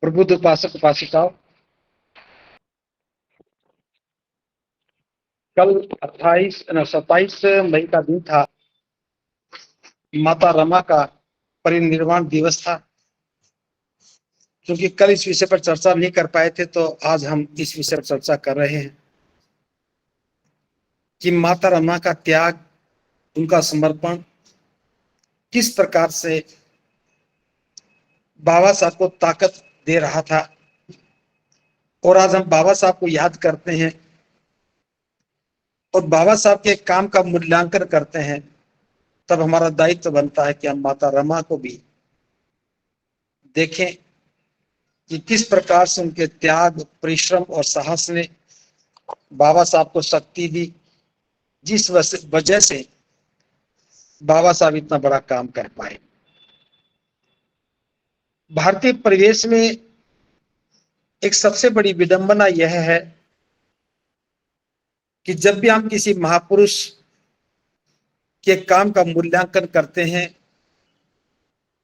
प्रबुद्ध उपासक उपासिकाओं, कल 27 मई का दिन था। माता रमा का परिनिर्वाण दिवस था। क्योंकि कल इस विषय पर चर्चा नहीं कर पाए थे, तो आज हम इस विषय पर चर्चा कर रहे हैं कि माता रमा का त्याग, उनका समर्पण किस प्रकार से बाबा साहब को ताकत दे रहा था। और आज हम बाबा साहब को याद करते हैं और बाबा साहब के काम का मूल्यांकन करते हैं, तब हमारा दायित्व बनता है कि हम माता रमा को भी देखें कि किस प्रकार से उनके त्याग, परिश्रम और साहस ने बाबा साहब को शक्ति दी, जिस वजह से बाबा साहब इतना बड़ा काम कर पाए। भारतीय परिवेश में एक सबसे बड़ी विडंबना यह है कि जब भी हम किसी महापुरुष के काम का मूल्यांकन करते हैं,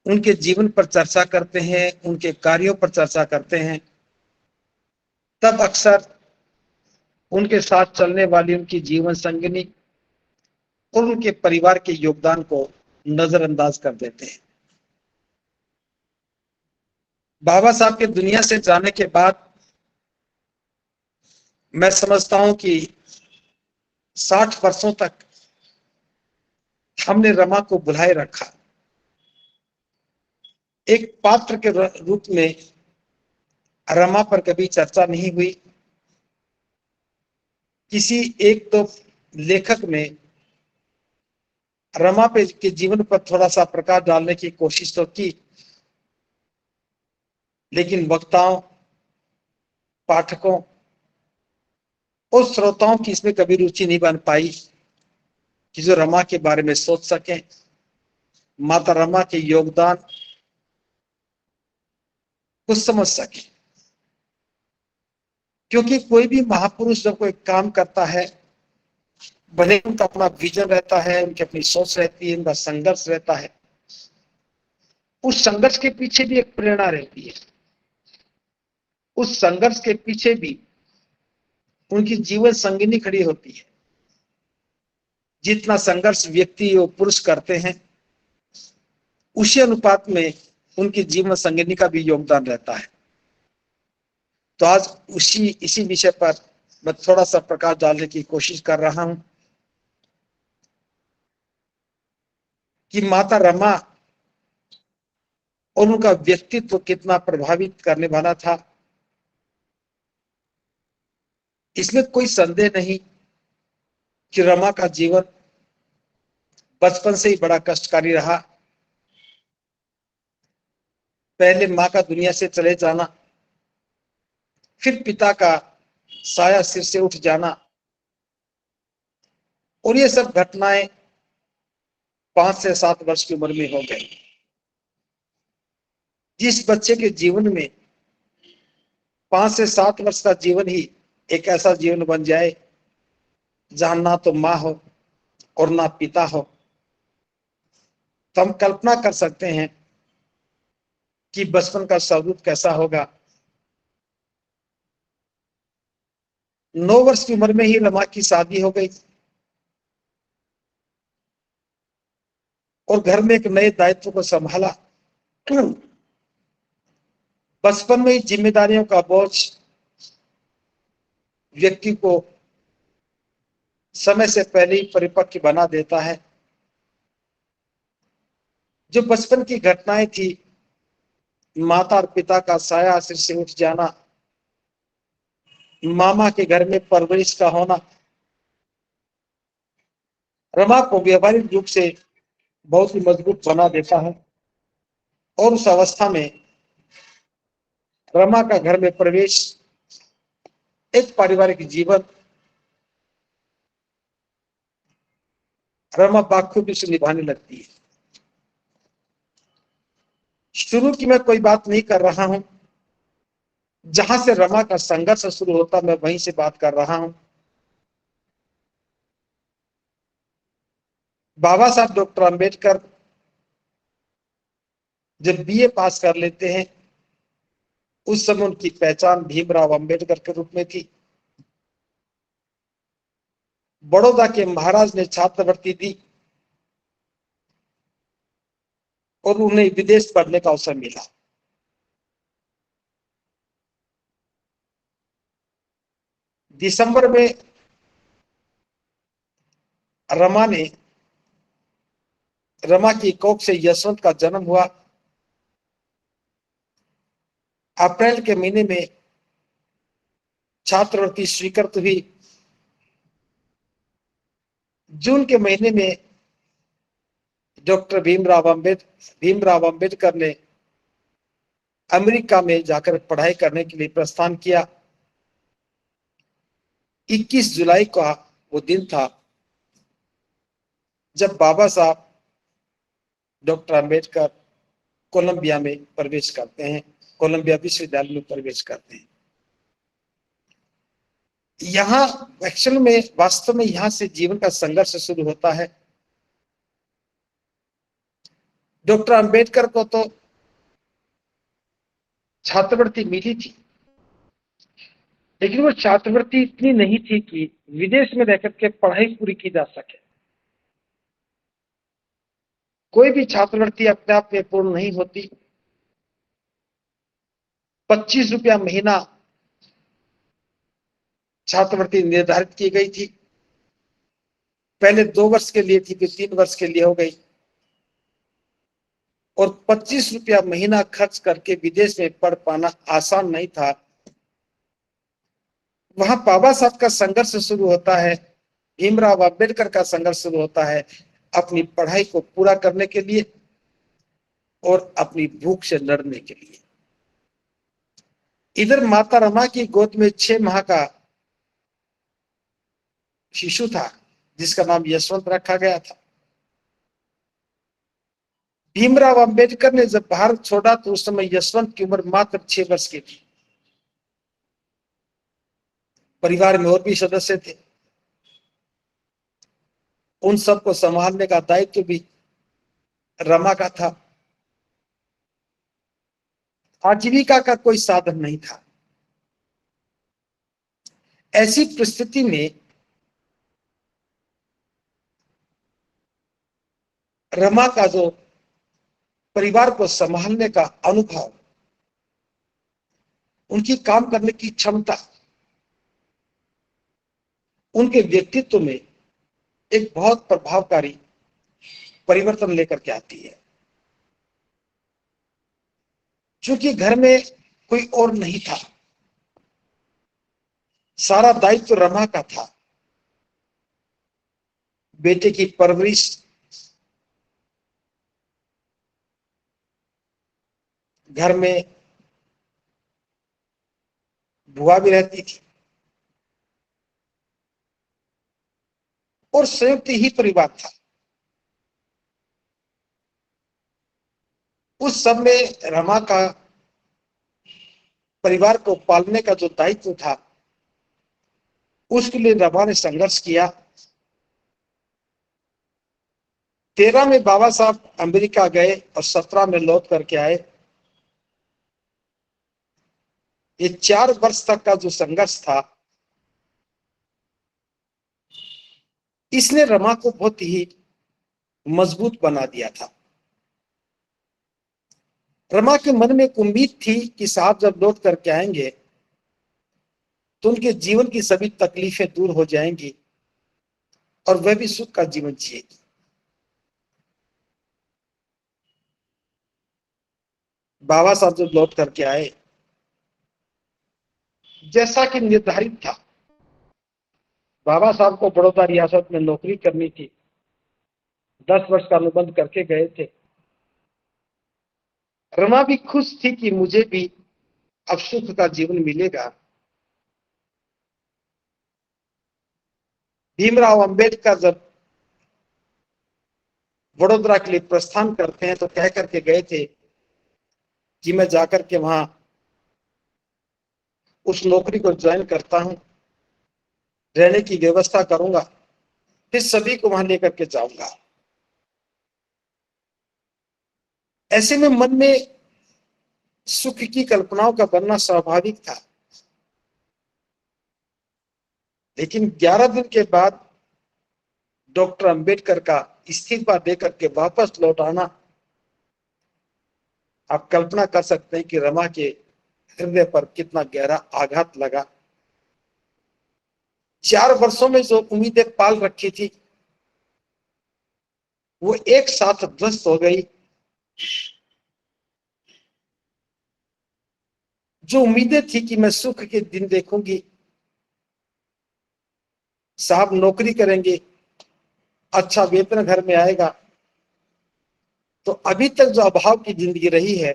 उनके जीवन पर चर्चा करते हैं, उनके कार्यों पर चर्चा करते हैं, तब अक्सर उनके साथ चलने वाली उनकी जीवन संगिनी और उनके परिवार के योगदान को नजरअंदाज कर देते हैं। बाबा साहब के दुनिया से जाने के बाद मैं समझता हूं कि 60 वर्षों तक हमने रमा को बुलाए रखा। एक पात्र के रूप में रमा पर कभी चर्चा नहीं हुई। किसी एक दो लेखक ने रमा पे के जीवन पर थोड़ा सा प्रकाश डालने की कोशिश तो की, लेकिन वक्ताओं, पाठकों और श्रोताओं की इसमें कभी रुचि नहीं बन पाई कि जो रमा के बारे में सोच सकें, माता रमा के योगदान को समझ सकें। क्योंकि कोई भी महापुरुष जब कोई काम करता है, भले उनका अपना विजन रहता है, उनकी अपनी सोच रहती है, उनका संघर्ष रहता है, उस संघर्ष के पीछे भी एक प्रेरणा रहती है। उस संघर्ष के पीछे भी उनकी जीवन संगिनी खड़ी होती है। जितना संघर्ष व्यक्ति और पुरुष करते हैं, उसी अनुपात में उनकी जीवन संगिनी का भी योगदान रहता है। तो आज इसी विषय पर मैं थोड़ा सा प्रकाश डालने की कोशिश कर रहा हूं कि माता रमा और उनका व्यक्तित्व कितना प्रभावित करने वाला था। इसमें कोई संदेह नहीं कि रमा का जीवन बचपन से ही बड़ा कष्टकारी रहा। पहले मां का दुनिया से चले जाना, फिर पिता का साया सिर से उठ जाना, और ये सब घटनाएं 5 से 7 वर्ष की उम्र में हो गई। जिस बच्चे के जीवन में 5 से 7 वर्ष का जीवन ही एक ऐसा जीवन बन जाए जहां ना तो मां हो और ना पिता हो, तो हम कल्पना कर सकते हैं कि बचपन का स्वरूप कैसा होगा। 9 वर्ष की उम्र में ही रमा की शादी हो गई और घर में एक नए दायित्व को संभाला। बचपन में ही जिम्मेदारियों का बोझ व्यक्ति को समय से पहले ही परिपक्व बना देता है। जो बचपन की घटनाएं थी, माता और पिता का साया सिर से उठ जाना, मामा के घर में परवरिश का होना, रमा को व्यवहारिक रूप से बहुत ही मजबूत बना देता है। और उस अवस्था में रमा का घर में प्रवेश एक पारिवारिक जीवन रमा बाखूबी से निभाने लगती है। शुरू की मैं कोई बात नहीं कर रहा हूं, जहां से रमा का संघर्ष शुरू होता मैं वहीं से बात कर रहा हूं। बाबा साहब डॉक्टर अंबेडकर जब बीए पास कर लेते हैं, उस समय उनकी पहचान भीमराव अंबेडकर के रूप में थी। बड़ौदा के महाराज ने छात्रवृत्ति दी और उन्हें विदेश पढ़ने का अवसर मिला। दिसंबर में रमा की कोख से यशवंत का जन्म हुआ। अप्रैल के महीने में छात्रवृत्ति स्वीकृत हुई। जून के महीने में डॉक्टर भीमराव अंबेडकर ने अमेरिका में जाकर पढ़ाई करने के लिए प्रस्थान किया। 21 जुलाई का वो दिन था जब बाबा साहब डॉक्टर अंबेडकर कोलंबिया में प्रवेश करते हैं, कोलंबिया विश्वविद्यालय में प्रवेश करते हैं। यहाँ एक्चुअल में वास्तव में यहाँ से जीवन का संघर्ष शुरू होता है। डॉक्टर अंबेडकर को तो छात्रवृत्ति मिली थी, लेकिन वो छात्रवृत्ति इतनी नहीं थी कि विदेश में रहकर के पढ़ाई पूरी की जा सके। कोई भी छात्रवृत्ति अपने आप में पूर्ण नहीं होती। 25 रुपया महीना छात्रवृत्ति निर्धारित की गई थी। पहले 2 वर्ष के लिए थी, फिर 3 वर्ष के लिए हो गई। और 25 रुपया महीना खर्च करके विदेश में पढ़ पाना आसान नहीं था। वहां बाबा साहब का संघर्ष शुरू होता है, भीमराव अंबेडकर का संघर्ष शुरू होता है अपनी पढ़ाई को पूरा करने के लिए और अपनी भूख से लड़ने के लिए। इधर माता रमा की गोद में 6 माह का शिशु था जिसका नाम यशवंत रखा गया था। भीमराव अंबेडकर ने जब भारत छोड़ा तो उस समय यशवंत की उम्र मात्र 6 वर्ष की थी। परिवार में और भी सदस्य थे, उन सबको संभालने का दायित्व भी रमा का था। आजीविका का कोई साधन नहीं था। ऐसी परिस्थिति में रमा का जो परिवार को संभालने का अनुभव, उनकी काम करने की क्षमता, उनके व्यक्तित्व में एक बहुत प्रभावकारी परिवर्तन लेकर के आती है। क्योंकि घर में कोई और नहीं था, सारा दायित्व रमा का था। बेटे की परवरिश, घर में बुआ भी रहती थी और संयुक्त ही परिवार था। उस सब में रमा का परिवार को पालने का जो दायित्व था, उसके लिए रमा ने संघर्ष किया। 13 में बाबा साहब अमेरिका गए और 17 में लौट करके आए। ये 4 वर्ष तक का जो संघर्ष था, इसने रमा को बहुत ही मजबूत बना दिया था। रमा के मन में एक उम्मीद थी कि साहब जब लौट करके आएंगे तो उनके जीवन की सभी तकलीफें दूर हो जाएंगी और वह भी सुख का जीवन जिएगी। बाबा साहब जब लौट करके आए, जैसा कि निर्धारित था, बाबा साहब को बड़ौदा रियासत में नौकरी करनी थी। 10 वर्ष का अनुबंध करके गए थे। रमा भी खुश थी कि मुझे भी अब सुख का जीवन मिलेगा। भीमराव अंबेडकर जब वडोदरा के लिए प्रस्थान करते हैं तो कह करके गए थे कि मैं जाकर के वहां उस नौकरी को ज्वाइन करता हूं, रहने की व्यवस्था करूंगा, फिर सभी को वहां लेकर के जाऊंगा। ऐसे में मन में सुख की कल्पनाओं का बनना स्वाभाविक था। लेकिन 11 दिन के बाद डॉक्टर अंबेडकर का इस्तीफा देकर के वापस लौट आना, आप कल्पना कर सकते हैं कि रमा के हृदय पर कितना गहरा आघात लगा। 4 वर्षों में जो उम्मीदें पाल रखी थी वो एक साथ ध्वस्त हो गई। जो उम्मीदें थी कि मैं सुख के दिन देखूंगी, साहब नौकरी करेंगे, अच्छा वेतन घर में आएगा, तो अभी तक जो अभाव की जिंदगी रही है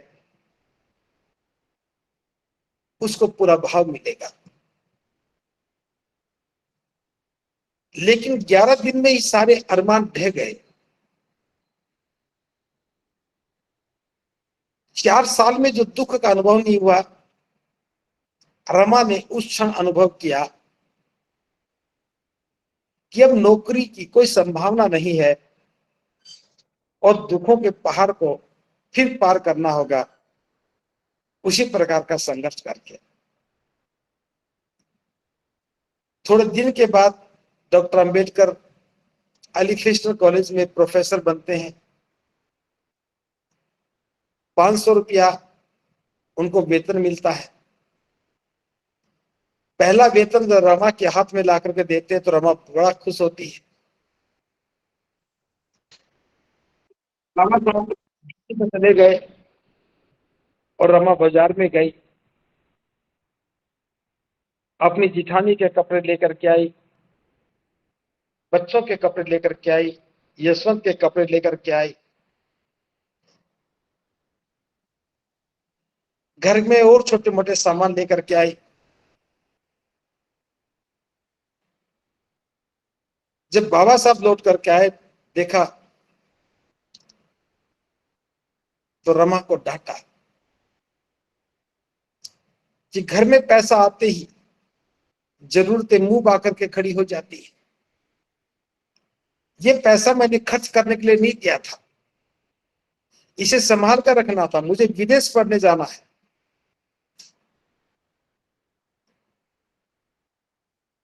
उसको पूरा भाव मिलेगा। लेकिन 11 दिन में ही सारे अरमान ढह गए। 4 साल में जो दुख का अनुभव नहीं हुआ, रमा ने उस क्षण अनुभव किया कि अब नौकरी की कोई संभावना नहीं है और दुखों के पहाड़ को फिर पार करना होगा उसी प्रकार का संघर्ष करके। थोड़े दिन के बाद डॉक्टर अंबेडकर अलीकृष्ण कॉलेज में प्रोफेसर बनते हैं। 500 रुपया उनको वेतन मिलता है। पहला वेतन जब रमा के हाथ में ला करके देते हैं तो रमा बड़ा खुश होती है। रमा चले गए और रमा बाजार में गई, अपनी जिठानी के कपड़े लेकर के आई, बच्चों के कपड़े लेकर के आई, यशवंत के कपड़े लेकर के आई। घर में और छोटे मोटे सामान लेकर के आई। जब बाबा साहब लौट करके आए, देखा तो रमा को डांटा कि घर में पैसा आते ही जरूरतें मुंह बाकर के खड़ी हो जाती है। ये पैसा मैंने खर्च करने के लिए नहीं दिया था, इसे संभाल कर रखना था, मुझे विदेश पढ़ने जाना है।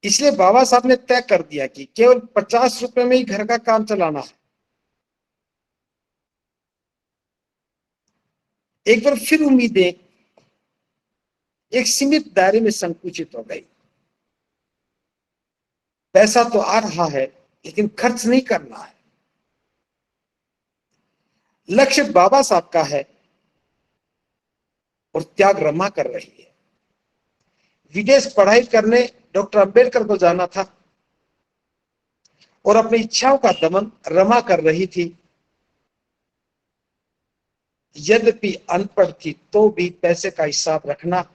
इसलिए बाबा साहब ने तय कर दिया कि केवल 50 रुपए में ही घर का काम चलाना है। एक बार फिर उम्मीदें एक सीमित दायरे में संकुचित हो गई। पैसा तो आ रहा है लेकिन खर्च नहीं करना है। लक्ष्य बाबा साहब का है और त्याग रमा कर रही है। विदेश पढ़ाई करने डॉक्टर अंबेडकर को जाना था और अपनी इच्छाओं का दमन रमा कर रही थी। यद्यपि अनपढ़ थी तो भी पैसे का हिसाब रखना,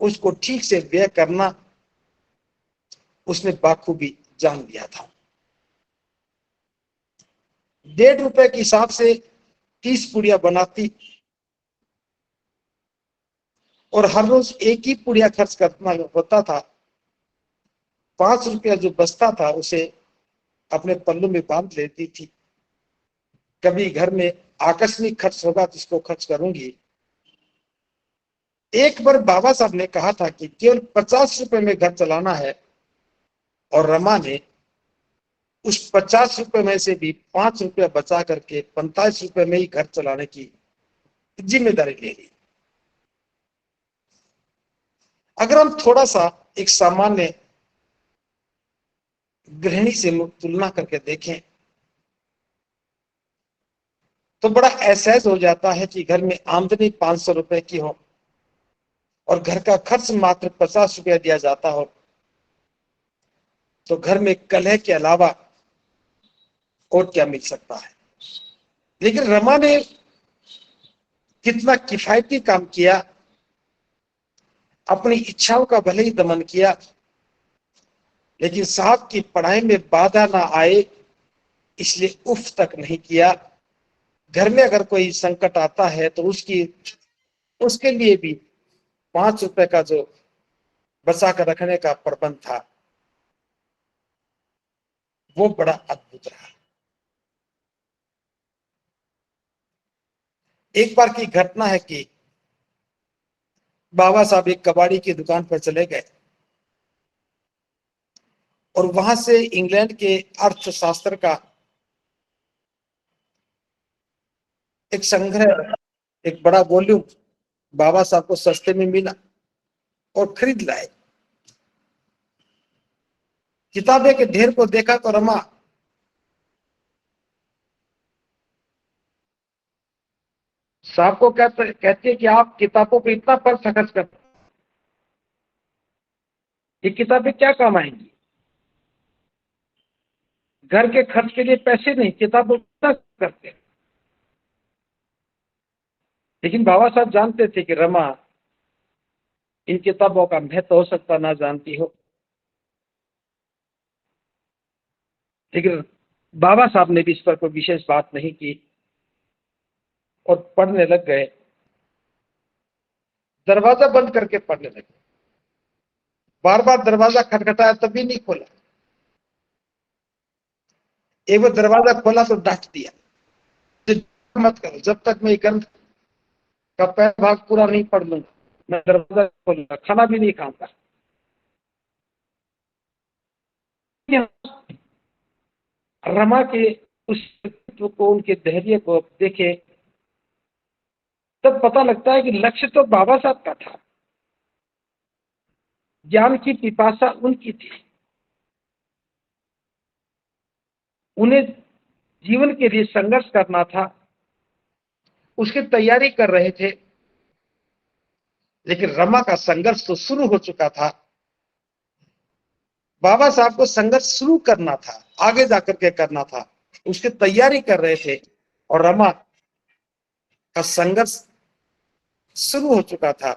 उसको ठीक से व्यय करना उसने बाखूबी जान लिया था। 1.5 रुपए के हिसाब से 30 पुड़िया बनाती और हर रोज एक ही पुड़िया खर्च करना होता था। 5 रुपया जो बचता था उसे अपने पल्लू में बांध लेती थी। कभी घर में आकस्मिक खर्च होगा तो इसको खर्च करूंगी। एक बार बाबा साहब ने कहा था कि केवल 50 रुपए में घर चलाना है और रमा ने उस 50 रुपए में से भी 5 रुपया बचा करके 45 रुपए में ही घर चलाने की जिम्मेदारी ले ली। अगर हम थोड़ा सा एक सामान्य गृहिणी से तुलना करके देखें तो बड़ा एहसास हो जाता है कि घर में आमदनी 500 रुपए की हो और घर का खर्च मात्र 50 रुपया दिया जाता हो तो घर में कलह के अलावा और क्या मिल सकता है। लेकिन रमा ने कितना किफायती काम किया, अपनी इच्छाओं का भले ही दमन किया लेकिन साहब की पढ़ाई में बाधा ना आए इसलिए उफ तक नहीं किया। घर में अगर कोई संकट आता है तो उसके लिए भी 5 रुपए का जो बचा कर रखने का प्रबंध था वो बड़ा अद्भुत रहा। एक बार की घटना है कि बाबा साहब एक कबाड़ी की दुकान पर चले गए और वहां से इंग्लैंड के अर्थशास्त्र का एक संग्रह, एक बड़ा वॉल्यूम बाबा साहब को सस्ते में मिला और खरीद लाए। किताबें के ढेर को देखा तो रमा साहब को कहते हैं कि आप किताबों पर इतना पैसा खर्च करते, ये किताबें क्या काम आएंगी? घर के खर्च के लिए पैसे नहीं, किताबों करते हैं। लेकिन बाबा साहब जानते थे कि रमा इन किताबों का महत्व हो सकता ना जानती हो, लेकिन बाबा साहब ने भी इस पर कोई विशेष बात नहीं की और पढ़ने लग गए। दरवाजा बंद करके पढ़ने लगे। बार बार दरवाजा खटखटाया तब भी नहीं खोला। एक बार दरवाजा खोला तो डांट दिया, मत करो जब तक मैं ग्रंथ का पहला भाग पूरा नहीं पढ़ लूंगा, मैं दरवाजा खोलूंगा, खाना भी नहीं खाऊंगा। रमा के उस व्यक्तित्व को, उनके धैर्य को देखे तब पता लगता है कि लक्ष्य तो बाबा साहब का था, ज्ञान की पिपासा उनकी थी, उन्हें जीवन के लिए संघर्ष करना था, उसकी तैयारी कर रहे थे। लेकिन रमा का संघर्ष तो शुरू हो चुका था, बाबा साहब को संघर्ष शुरू करना था, आगे जाकर के करना था, उसकी तैयारी कर रहे थे और रमा का संघर्ष शुरू हो चुका था।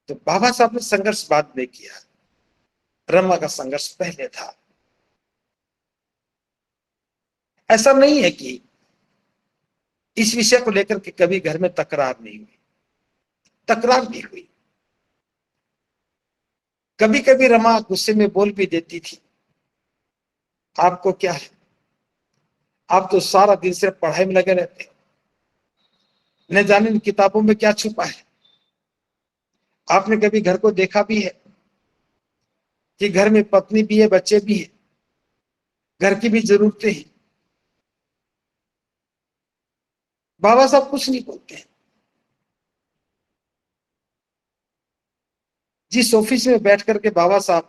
तो बाबा साहब ने संघर्ष बाद में किया, रमा का संघर्ष पहले था। ऐसा नहीं है कि इस विषय को लेकर के कभी घर में तकरार नहीं हुई, तकरार भी हुई। कभी कभी रमा गुस्से में बोल भी देती थी, आपको क्या है, आप तो सारा दिन सिर्फ पढ़ाई में लगे रहते हैं, न जाने इन किताबों में क्या छुपा है। आपने कभी घर को देखा भी है कि घर में पत्नी भी है, बच्चे भी है, घर की भी जरूरतें हैं। बाबा साहब कुछ नहीं बोलते हैं। जिस ऑफिस में बैठ करके बाबा साहब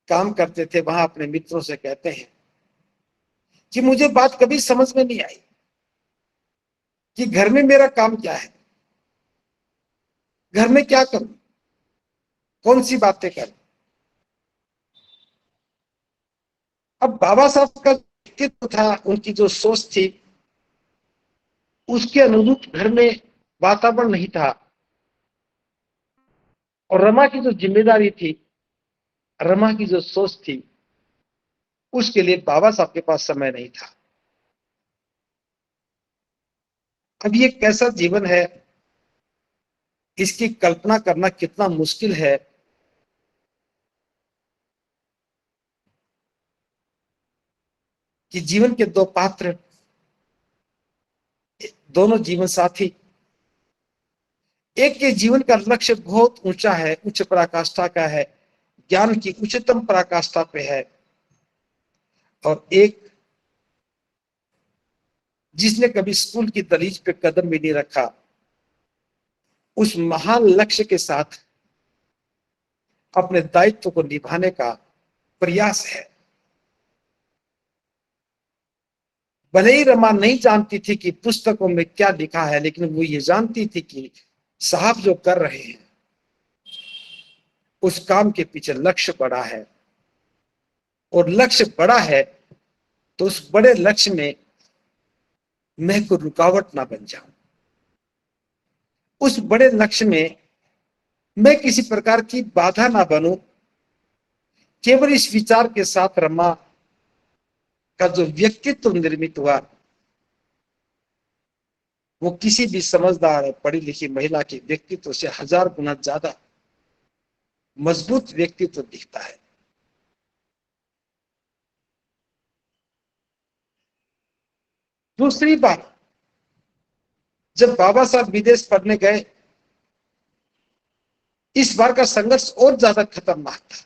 काम करते थे, वहां अपने मित्रों से कहते हैं कि मुझे बात कभी समझ में नहीं आई कि घर में मेरा काम क्या है, घर में क्या करूं, कौन सी बातें करूं। अब बाबा साहब का व्यक्तित्व था, उनकी जो सोच थी, उसके अनुरूप घर में वातावरण नहीं था। और रमा की जो जिम्मेदारी थी, रमा की जो सोच थी, उसके लिए बाबा साहब के पास समय नहीं था। अब ये कैसा जीवन है, इसकी कल्पना करना कितना मुश्किल है। कि जीवन के दो पात्र, दोनों जीवन साथी, एक के जीवन का लक्ष्य बहुत ऊंचा है, उच्च पराकाष्ठा का है, ज्ञान की उच्चतम पराकाष्ठा पे है, और एक जिसने कभी स्कूल की दलीज पे कदम भी नहीं रखा, उस महान लक्ष्य के साथ अपने दायित्व को निभाने का प्रयास है। भले ही रमा नहीं जानती थी कि पुस्तकों में क्या लिखा है, लेकिन वो ये जानती थी कि साहब जो कर रहे हैं उस काम के पीछे लक्ष्य बड़ा है, और लक्ष्य बड़ा है तो उस बड़े लक्ष्य में मैं कोई रुकावट ना बन जाऊं, उस बड़े लक्ष्य में मैं किसी प्रकार की बाधा ना बनूं। केवल इस विचार के साथ रमा का जो व्यक्तित्व निर्मित हुआ, वो किसी भी समझदार पढ़ी लिखी महिला के व्यक्तित्व से 1000 गुना ज्यादा मजबूत व्यक्तित्व दिखता है। दूसरी बात, जब बाबा साहब विदेश पढ़ने गए, इस बार का संघर्ष और ज्यादा खतरनाक था।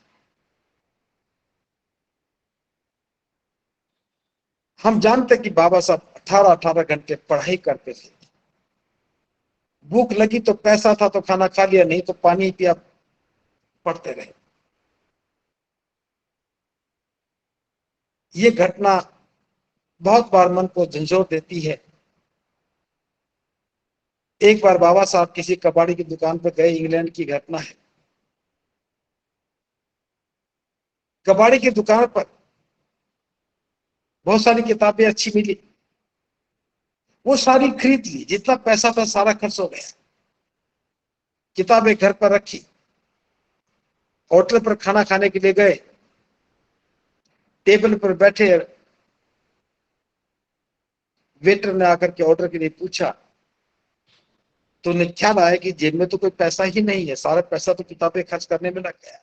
हम जानते कि बाबा साहब 18-18 घंटे पढ़ाई करते थे। भूख लगी तो पैसा था तो खाना खा लिया, नहीं तो पानी पिया, पढ़ते रहे। ये घटना बहुत बार मन को झंझोर देती है। एक बार बाबा साहब किसी कबाड़ी की दुकान पर गए, इंग्लैंड की घटना है। कबाड़ी की दुकान पर बहुत सारी किताबें अच्छी मिली, वो सारी खरीद ली, जितना पैसा था सारा खर्च हो गया। किताबें घर पर रखी, होटल पर खाना खाने के लिए गए, टेबल पर बैठे, वेटर ने आकर के ऑर्डर के लिए पूछा, तो उन्हें ख्याल आया कि जेब में तो कोई पैसा ही नहीं है, सारा पैसा तो किताबें खर्च करने में लग गया।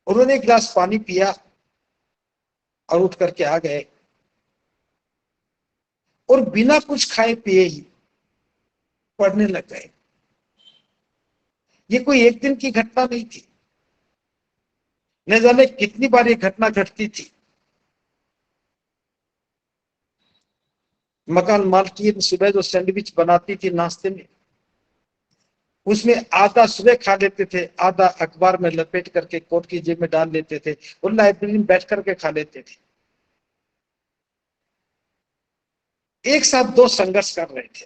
उन्होंने एक गिलास पानी पिया और उठ करके आ गए, और बिना कुछ खाए पिए ही पढ़ने लग गए। ये कोई एक दिन की घटना नहीं थी, न जाने कितनी बार ये घटना घटती थी। मकान मालकिन सुबह जो सैंडविच बनाती थी नाश्ते में, उसमें आधा सुबह खा लेते थे, आधा अखबार में लपेट करके कोट की जेब में डाल लेते थे, और लाइब्रेरी में बैठ करके खा लेते थे। एक साथ दो संघर्ष कर रहे थे।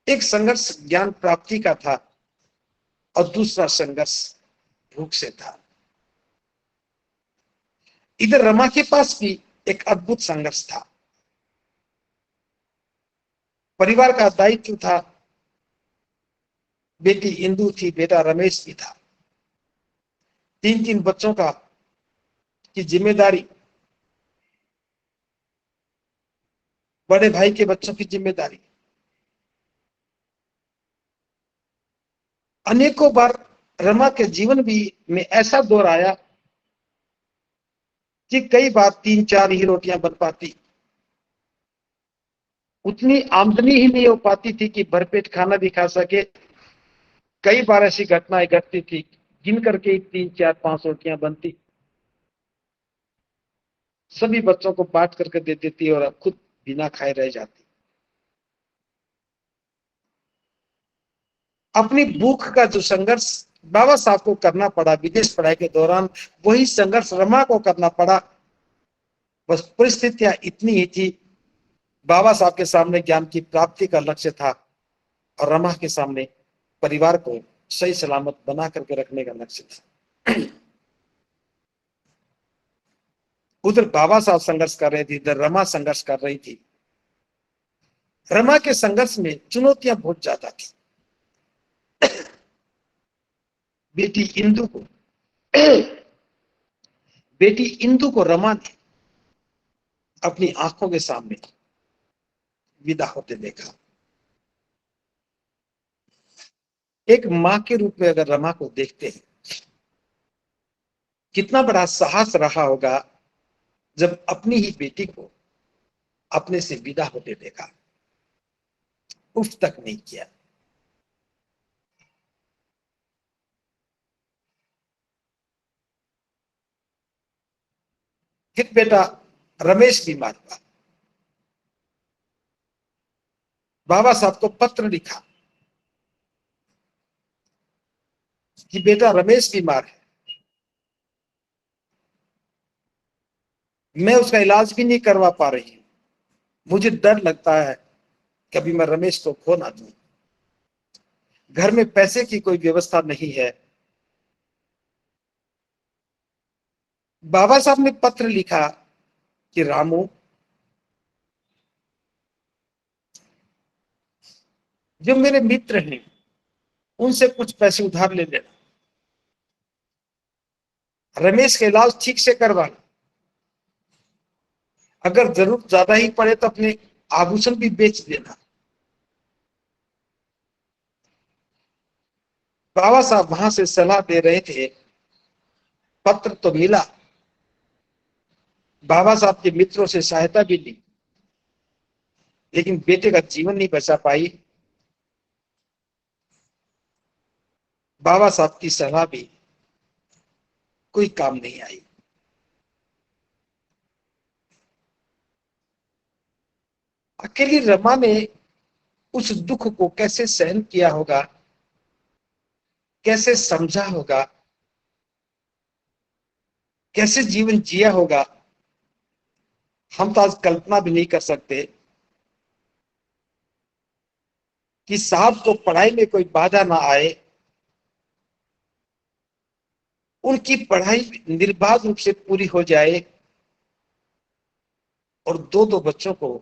एक संघर्ष ज्ञान प्राप्ति का था और दूसरा संघर्ष भूख से था। इधर रमा के पास भी एक अद्भुत संघर्ष था। परिवार का दायित्व था, बेटी इंदु थी, बेटा रमेश भी था, 3-3 बच्चों का की जिम्मेदारी, बड़े भाई के बच्चों की जिम्मेदारी। अनेकों बार रमा के जीवन भी में ऐसा दौर आया कि कई बार 3-4 ही रोटियां बन पाती, उतनी आमदनी ही नहीं हो पाती थी कि भरपेट खाना भी खा सके। कई बार ऐसी घटनाएं घटती थी, गिन करके 3-4-5 रोटियां बनती, सभी बच्चों को बांट करके दे देती और खुद बिना खाए रह जाती। अपनी भूख का जो संघर्ष बाबा साहब को करना पड़ा विदेश पढ़ाई के दौरान, वही संघर्ष रमा को करना पड़ा। बस परिस्थितियां इतनी ही थी, बाबा साहब के सामने ज्ञान की प्राप्ति का लक्ष्य था और रमा के सामने परिवार को सही सलामत बना करके रखने का लक्ष्य था। उधर बाबा साहब संघर्ष कर रहे थे, इधर रमा संघर्ष कर रही थी। रमा के संघर्ष में चुनौतियां बहुत ज्यादा थी। बेटी इंदु को बेटी इंदु को रमा ने अपनी आंखों के सामने विदा होते देखा। एक मां के रूप में अगर रमा को देखते हैं, कितना बड़ा साहस रहा होगा जब अपनी ही बेटी को अपने से विदा होते देखा, उफ तक नहीं किया। फिर बेटा रमेश बीमार हुआ, बाबा साहब को पत्र लिखा कि बेटा रमेश बीमार है, मैं उसका इलाज भी नहीं करवा पा रही हूं, मुझे डर लगता है कभी मैं रमेश को खो ना दूं, घर में पैसे की कोई व्यवस्था नहीं है। बाबा साहब ने पत्र लिखा कि रामू, जो मेरे मित्र हैं उनसे कुछ पैसे उधार ले लेना, रमेश का इलाज ठीक से करवाना, अगर जरूरत ज्यादा ही पड़े तो अपने आभूषण भी बेच देना। बाबा साहब वहां से सलाह दे रहे थे, पत्र तो मिला, बाबा साहब के मित्रों से सहायता भी ली, लेकिन बेटे का जीवन नहीं बचा पाई। बाबा साहब की सलाह भी कोई काम नहीं आई। अकेली रमा ने उस दुख को कैसे सहन किया होगा, कैसे समझा होगा, कैसे जीवन जिया होगा, हम तो आज कल्पना भी नहीं कर सकते। कि साहब को पढ़ाई में कोई बाधा ना आए, उनकी पढ़ाई निर्बाध रूप से पूरी हो जाए और दो दो बच्चों को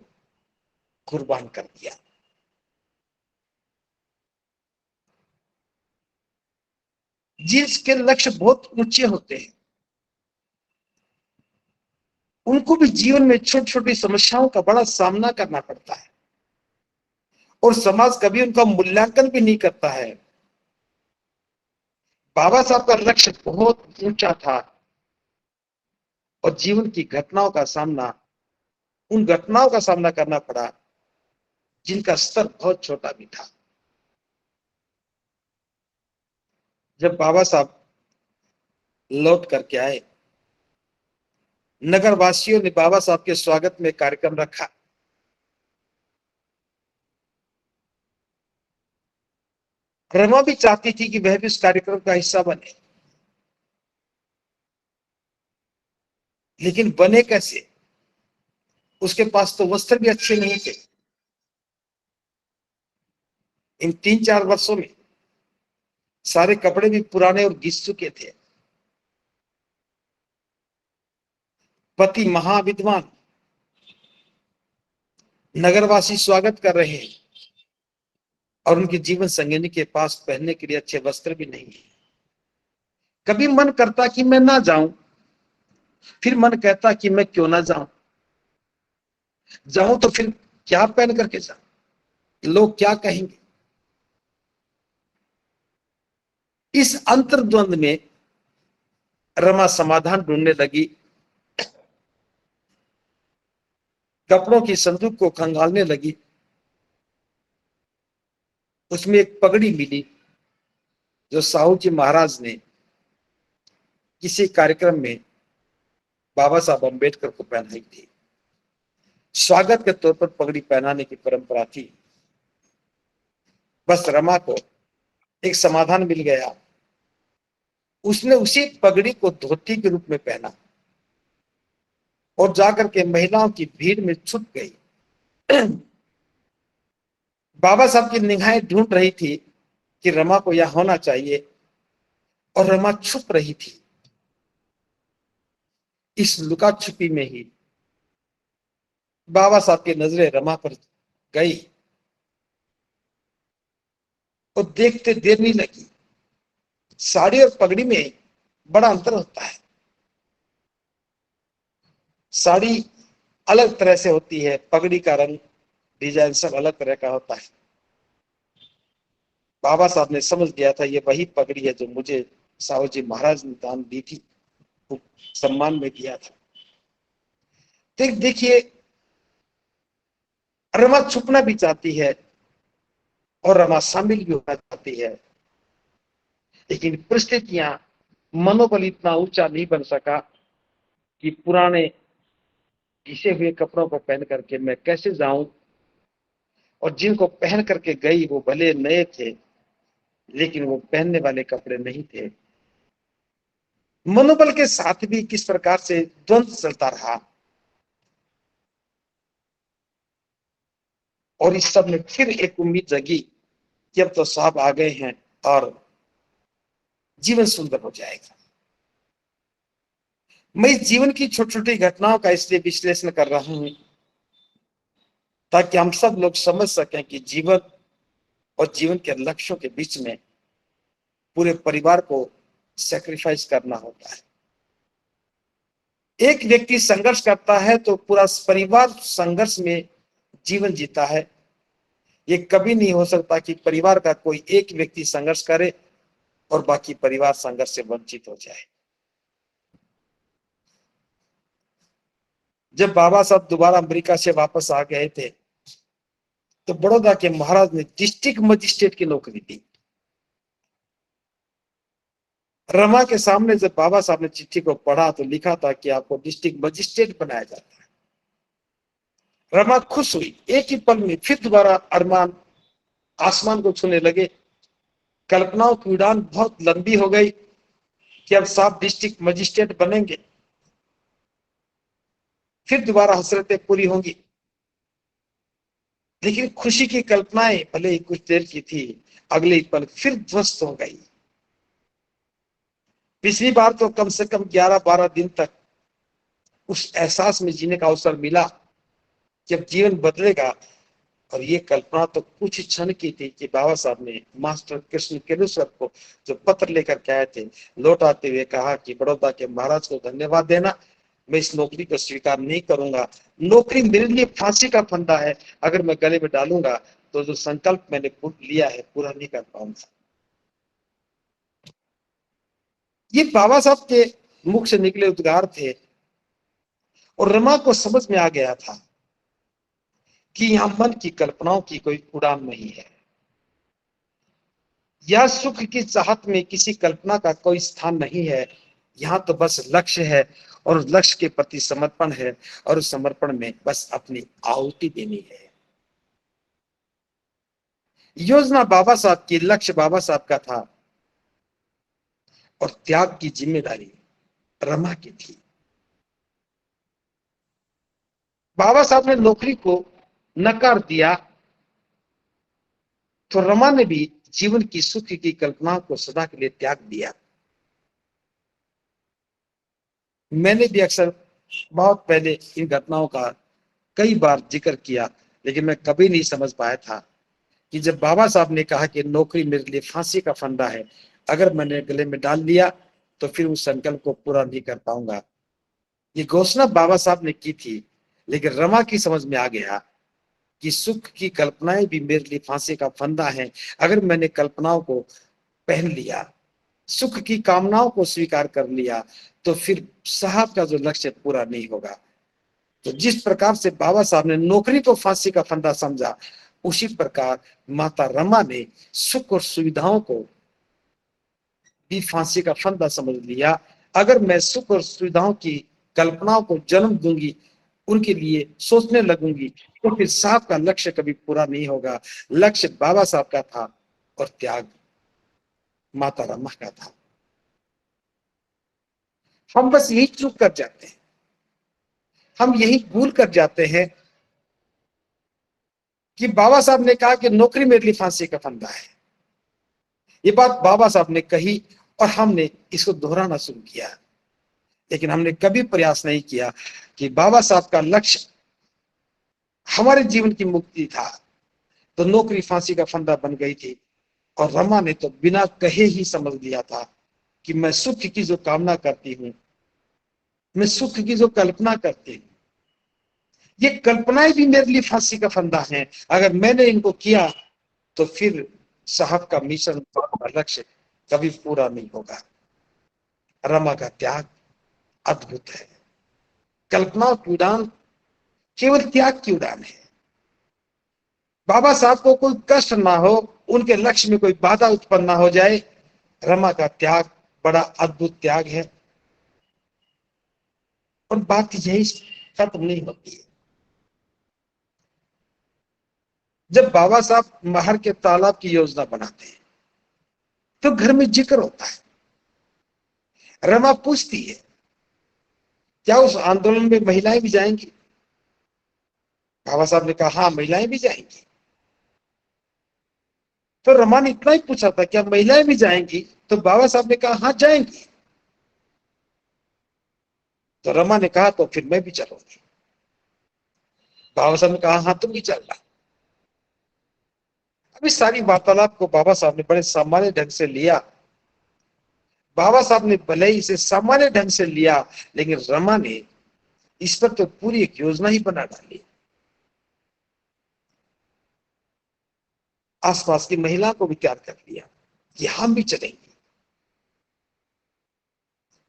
कुर्बान कर दिया। जिसके लक्ष्य बहुत ऊंचे होते हैं, उनको भी जीवन में छोटी छोटी समस्याओं का बड़ा सामना करना पड़ता है और समाज कभी उनका मूल्यांकन भी नहीं करता है। बाबा साहब का लक्ष्य बहुत ऊंचा था और जीवन की घटनाओं का सामना, उन घटनाओं का सामना करना पड़ा जिनका स्तर बहुत छोटा भी था। जब बाबा साहब लौट करके आए, नगर वासियों ने बाबा साहब के स्वागत में कार्यक्रम रखा। रमा भी चाहती थी कि वह भी उस कार्यक्रम का हिस्सा बने, लेकिन बने कैसे? उसके पास तो वस्त्र भी अच्छे नहीं थे। इन 3-4 वर्षों में सारे कपड़े भी पुराने और घिस चुके थे। पति महाविद्वान, नगरवासी स्वागत कर रहे हैं और उनके जीवन संगिनी के पास पहनने के लिए अच्छे वस्त्र भी नहीं है। कभी मन करता कि मैं ना जाऊं, फिर मन कहता कि मैं क्यों ना जाऊं। जाऊं तो फिर क्या पहन करके जाऊं, लोग क्या कहेंगे। इस अंतर्द्वंद में रमा समाधान ढूंढने लगी। कपड़ों की संदूक को खंगालने लगी। उसमें एक पगड़ी मिली जो साहू जी महाराज ने किसी कार्यक्रम में बाबा साहब अम्बेडकर को पहनाई थी। स्वागत के तौर पर पगड़ी पहनाने की परंपरा थी। बस रमा को एक समाधान मिल गया। उसने उसी पगड़ी को धोती के रूप में पहना और जाकर के महिलाओं की भीड़ में छुप गई। बाबा साहब की निगाहें ढूंढ रही थी कि रमा को यह होना चाहिए और रमा छुप रही थी। इस लुका छुपी में ही बाबा साहब की नजरें रमा पर गई और देखते देर नहीं लगी। साड़ी और पगड़ी में बड़ा अंतर होता है। साड़ी अलग तरह से होती है, पगड़ी का रंग डिजाइन सब अलग तरह का होता है। बाबा साहब ने समझ लिया था ये वही पगड़ी है जो मुझे साहू जी महाराज ने दान दी थी, सम्मान में दिया था। देखिए, रमा छुपना भी चाहती है और रमा शामिल भी होना चाहती है, लेकिन परिस्थितियां, मनोबल इतना ऊंचा नहीं बन सका कि पुराने घिसे हुए कपड़ों को पहन करके मैं कैसे जाऊं। और जिनको पहन करके गई वो भले नए थे, लेकिन वो पहनने वाले कपड़े नहीं थे। मनोबल के साथ भी किस प्रकार से द्वंद्व चलता रहा और इस सब में फिर एक उम्मीद जगी कि अब तो साहब आ गए हैं और जीवन सुंदर हो जाएगा। मैं इस जीवन की छोटी छोटी घटनाओं का इसलिए विश्लेषण कर रहा हूं ताकि हम सब लोग समझ सकें कि जीवन और जीवन के लक्ष्यों के बीच में पूरे परिवार को सेक्रीफाइस करना होता है। एक व्यक्ति संघर्ष करता है तो पूरा परिवार संघर्ष में जीवन जीता है। ये कभी नहीं हो सकता कि परिवार का कोई एक व्यक्ति संघर्ष करे और बाकी परिवार संघर्ष से वंचित हो जाए। जब बाबा साहब दोबारा अमेरिका से वापस आ गए थे तो बड़ौदा के महाराज ने डिस्ट्रिक्ट मजिस्ट्रेट की नौकरी दी। रमा के सामने जब बाबा साहब ने चिट्ठी को पढ़ा तो लिखा था कि आपको डिस्ट्रिक्ट मजिस्ट्रेट बनाया जाता है। रमा खुश हुई, एक ही पल में फिर दोबारा अरमान आसमान को छूने लगे। कल्पनाओं की उड़ान बहुत लंबी हो गई कि अब साहब डिस्ट्रिक्ट मजिस्ट्रेट बनेंगे, फिर दोबारा हसरतें पूरी होंगी। लेकिन खुशी की कल्पनाएं भले ही कुछ देर की थी, अगले ही पल फिर ध्वस्त हो गई। पिछली बार तो कम से कम 11-12 दिन तक उस एहसास में जीने का अवसर मिला जब जीवन बदलेगा, और ये कल्पना तो कुछ क्षण की थी कि बाबा साहब ने मास्टर कृष्ण केलुस्कर को जो पत्र लेकर के आए थे, लौट आते हुए कहा कि बड़ौदा के महाराज को धन्यवाद देना, मैं इस नौकरी को स्वीकार नहीं करूंगा। नौकरी मेरे लिए फांसी का फंदा है, अगर मैं गले में डालूंगा तो जो संकल्प मैंने लिया है पूरा नहीं कर पाऊंगा। ये बाबा साहब के मुख से निकले उद्गार थे, और रमा को समझ में आ गया था कि यहां मन की कल्पनाओं की कोई उड़ान नहीं है, या सुख की चाहत में किसी कल्पना का कोई स्थान नहीं है। यहाँ तो बस लक्ष्य है, और लक्ष्य के प्रति समर्पण है, और उस समर्पण में बस अपनी आहुति देनी है। योजना बाबा साहब की, लक्ष्य बाबा साहब का था, और त्याग की जिम्मेदारी रमा की थी। बाबा साहब ने नौकरी को नकार दिया तो रमा ने भी जीवन की सुख की कल्पनाओं को सदा के लिए त्याग दिया। मैंने भी अक्सर बहुत पहले इन घटनाओं का कई बार जिक्र किया, लेकिन मैं कभी नहीं समझ पाया था कि जब बाबा साहब ने कहा कि नौकरी मेरे लिए फांसी का फंदा है, अगर मैंने गले में डाल लिया तो फिर उस संकल्प को पूरा नहीं कर पाऊंगा। ये घोषणा बाबा साहब ने की थी, लेकिन रमा की समझ में आ गया कि सुख की कल्पनाएं भी मेरे लिए फांसी का फंदा है। अगर मैंने कल्पनाओं को पहन लिया, सुख की कामनाओं को स्वीकार कर लिया, तो फिर साहब का जो लक्ष्य पूरा नहीं होगा। तो जिस प्रकार से बाबा साहब ने नौकरी को फांसी का फंदा समझा, उसी प्रकार माता रमा ने सुख और सुविधाओं को भी फांसी का फंदा समझ लिया। अगर मैं सुख और सुविधाओं की कल्पनाओं को जन्म दूंगी, उनके लिए सोचने लगूंगी, तो फिर साहब का लक्ष्य कभी पूरा नहीं होगा। लक्ष्य बाबा साहब का था, और त्याग माता रमा का था। हम बस यही चूक कर जाते हैं, हम यही भूल कर जाते हैं कि बाबा साहब ने कहा कि नौकरी मेरे लिए फांसी का फंदा है। ये बात बाबा साहब ने कही, और हमने इसको दोहराना शुरू किया, लेकिन हमने कभी प्रयास नहीं किया कि बाबा साहब का लक्ष्य हमारे जीवन की मुक्ति था, तो नौकरी फांसी का फंदा बन गई थी। और रमा ने तो बिना कहे ही समझ लिया था कि मैं सुख की जो कामना करती हूं, मैं सुख की जो कल्पना करती हूं, ये कल्पनाएं भी मेरे लिए फांसी का फंदा है। अगर मैंने इनको किया तो फिर साहब का मिशन, लक्ष्य कभी पूरा नहीं होगा। रमा का त्याग अद्भुत है। कल्पना की उड़ान केवल त्याग की उड़ान है। बाबा साहब को कोई कष्ट ना हो, उनके लक्ष्य में कोई बाधा उत्पन्न ना हो जाए। रमा का त्याग बड़ा अद्भुत त्याग है, और बात यही खत्म नहीं होती है। जब बाबा साहब महर के तालाब की योजना बनाते हैं तो घर में जिक्र होता है। रमा पूछती है, क्या उस आंदोलन में महिलाएं भी जाएंगी? बाबा साहब ने कहा, हाँ महिलाएं भी जाएंगी। तो रमा ने इतना ही पूछा था, क्या महिलाएं भी जाएंगी? तो बाबा साहब ने कहा, हाँ जाएंगी। तो रमा ने कहा, तो फिर मैं भी चलूंगी। बाबा साहब ने कहा, हाँ तुम भी चलना। अब इस सारी वार्तालाप को बाबा साहब ने बड़े सामान्य ढंग से लिया। बाबा साहब ने भले ही इसे सामान्य ढंग से लिया, लेकिन रमा ने इस पर तो पूरी एक योजना ही बना डाली। आसपास की महिला को भी तैयार कर लिया कि हम भी चलेंगे।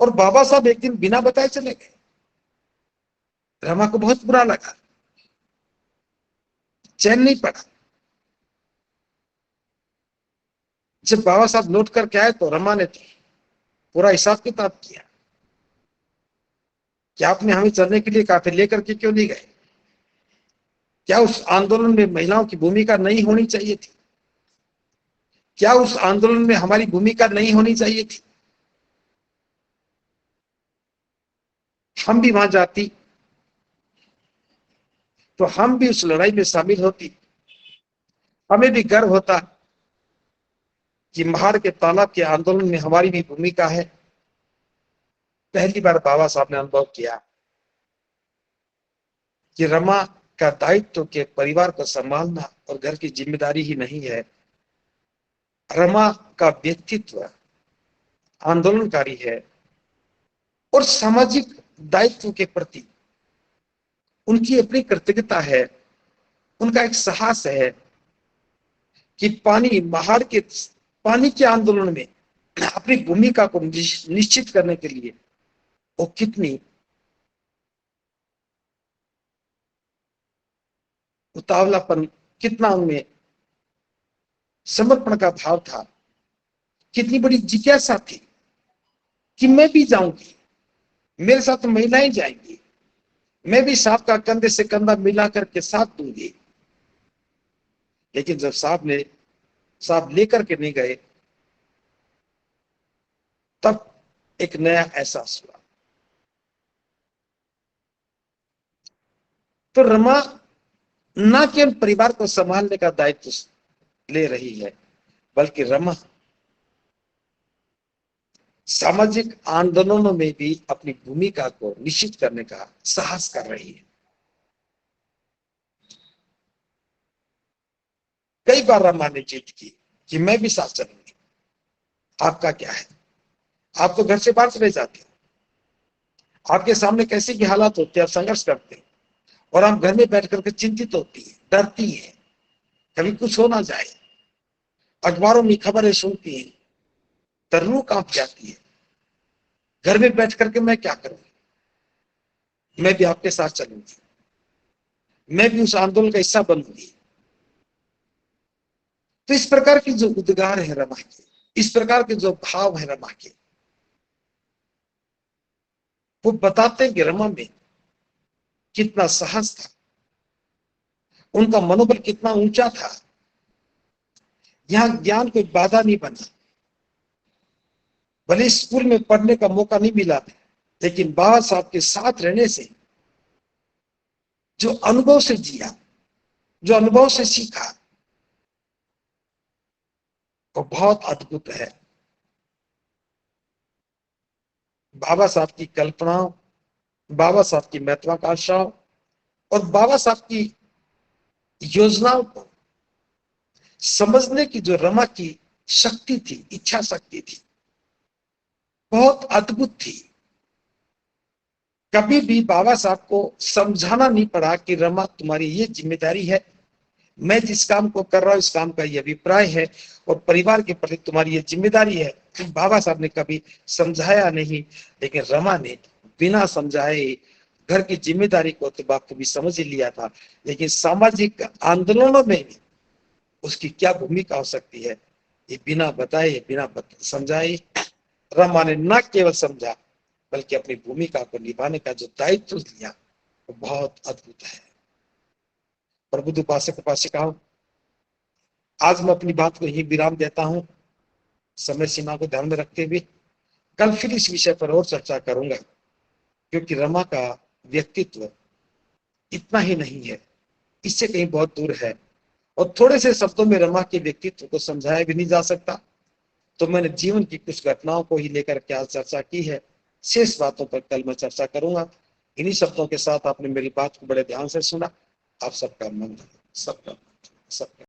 और बाबा साहब एक दिन बिना बताए चले गए। रमा को बहुत बुरा लगा, चैन नहीं पड़ा। जब बाबा साहब लौट करके आए तो रमा ने तो पूरा हिसाब किताब किया कि आपने हमें चलने के लिए कहा, फिर लेकर के क्यों नहीं गए? क्या उस आंदोलन में महिलाओं की भूमिका नहीं होनी चाहिए थी? क्या उस आंदोलन में हमारी भूमिका नहीं होनी चाहिए थी? हम भी वहां जाती तो हम भी उस लड़ाई में शामिल होती, हमें भी गर्व होता कि महार के तालाब के आंदोलन में हमारी भी भूमिका है। पहली बार बाबा साहब ने अनुभव किया कि रमा का दायित्व के परिवार को संभालना और घर की जिम्मेदारी ही नहीं है, रमा का व्यक्तित्व आंदोलनकारी है और सामाजिक दायित्व के प्रति उनकी अपनी कृतज्ञता है, उनका एक साहस है कि पानी के आंदोलन में अपनी भूमिका को निश्चित करने के लिए वो कितनी उतावलापन, कितना उनमें समर्पण का भाव था, कितनी बड़ी जिज्ञासा थी कि मैं भी जाऊंगी, मेरे साथ महिलाएं जाएंगी, मैं भी साहब का कंधे से कंधा मिला करके साथ दूंगी। लेकिन जब साहब लेकर के नहीं गए, तब एक नया एहसास हुआ। तो रमा न केवल परिवार को संभालने का दायित्व ले रही है, बल्कि रमा सामाजिक आंदोलनों में भी अपनी भूमिका को निश्चित करने का साहस कर रही है। कई बार रमा ने जिद की कि मैं भी साथ चलूंगी। आपका क्या है? आप तो घर से बाहर चले जाते हो, आपके सामने कैसे भी हालात होते हैं, आप संघर्ष करते हैं, और हम घर में बैठ करके चिंतित होती है, डरती है, कभी कुछ हो ना जाए, अखबारों में खबरें सुनती है, तो रूह कांप जाती है। घर में बैठ करके मैं क्या करूंगी? मैं भी आपके साथ चलूंगी, मैं भी उस आंदोलन का हिस्सा बनूंगी। तो इस प्रकार की जो उद्गार है रमा के, इस प्रकार के जो भाव है रमा के, वो बताते हैं कि रमा में कितना साहस था, उनका मनोबल कितना ऊंचा था। यहां ज्ञान कोई बाधा नहीं बना, भले स्कूल में पढ़ने का मौका नहीं मिला, लेकिन बाबा साहब के साथ रहने से जो अनुभव से जिया, जो अनुभव से सीखा, वो बहुत अद्भुत है। बाबा साहब की कल्पनाओं, बाबा साहब की महत्वाकांक्षाओं और बाबा साहब की योजनाओं को समझने की जो रमा की शक्ति थी, इच्छा शक्ति थी, बहुत अद्भुत थी। कभी भी बाबा साहब को समझाना नहीं पड़ा कि रमा तुम्हारी ये जिम्मेदारी है, मैं जिस काम को कर रहा हूं इस काम का ये अभिप्राय है और परिवार के प्रति तुम्हारी ये जिम्मेदारी है। तो बाबा साहब ने कभी समझाया नहीं, लेकिन रमा ने बिना समझाए घर की जिम्मेदारी को तो बाप कभी समझ ही लिया था। लेकिन सामाजिक आंदोलनों में भी उसकी क्या भूमिका हो सकती है, ये बिना बताए, बिना समझाए रमा ने न केवल समझा, बल्कि अपनी भूमिका को निभाने का जो दायित्व लिया, वो बहुत अद्भुत है। प्रबुद्ध उपासक उपासिकाओं, आज मैं अपनी बात को यही विराम देता हूं, समय सीमा को ध्यान में रखते हुए कल फिर इस विषय पर और चर्चा करूंगा, क्योंकि रमा का व्यक्तित्व इतना ही नहीं है, इससे कहीं बहुत दूर है, और थोड़े से शब्दों में रमा के व्यक्तित्व को समझाया भी नहीं जा सकता। तो मैंने जीवन की कुछ घटनाओं को ही लेकर के आज चर्चा की है, शेष बातों पर कल मैं चर्चा करूंगा। इन्हीं शब्दों के साथ आपने मेरी बात को बड़े ध्यान से सुना। आप सबका मन, सबका